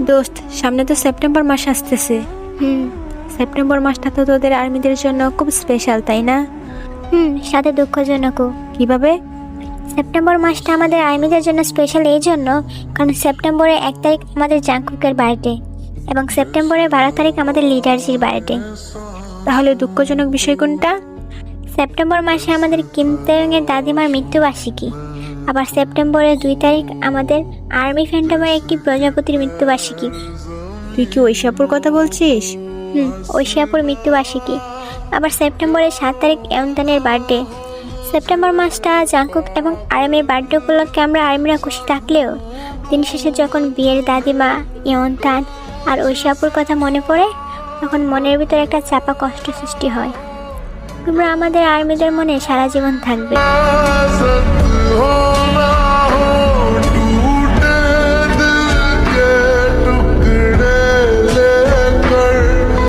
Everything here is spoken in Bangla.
দোস্ত, সামনে তো সেপ্টেম্বর মাস আসতেছে। সেপ্টেম্বর মাসটা তো তোদের আর্মিদের জন্য খুব স্পেশাল, তাই না? সাথে দুঃখজনকও। কিভাবে? সেপ্টেম্বর মাসটা আমাদের আর্মিদের জন্য স্পেশাল এই জন্য কারণ সেপ্টেম্বরের 1 তারিখ আমাদের জাংকুকের বার্থডে এবং সেপ্টেম্বরের 12 তারিখ আমাদের লিডারজির বার্থডে। তাহলে দুঃখজনক বিষয় কোনটা? সেপ্টেম্বর মাসে আমাদের কিম তেয়ংয়ের দাদিমার মৃত্যুবার্ষিকী। আবার সেপ্টেম্বরের 2 তারিখ আমাদের আর্মি ফ্যান্টমের একটি প্রজাপতির মৃত্যুবার্ষিকী। তুই কি ঐশাপুর কথা বলছিস? ঐশিয়াপুর মৃত্যুবার্ষিকী। আবার সেপ্টেম্বরের 7 তারিখ এয়ন্তানের বার্থডে। সেপ্টেম্বর মাসটা জাংকুক এবং আর্মির বার্থডে উপলক্ষে আমরা আর্মিরা খুশি থাকলেও দিন শেষে যখন বিয়ের দাদিমা, ইয়ন্তান আর ঐশিয়াপুর কথা মনে পড়ে তখন মনের ভিতরে একটা চাপা কষ্ট সৃষ্টি হয়। তোমরা আমাদের আর্মিদের মনে সারা জীবন থাকবে।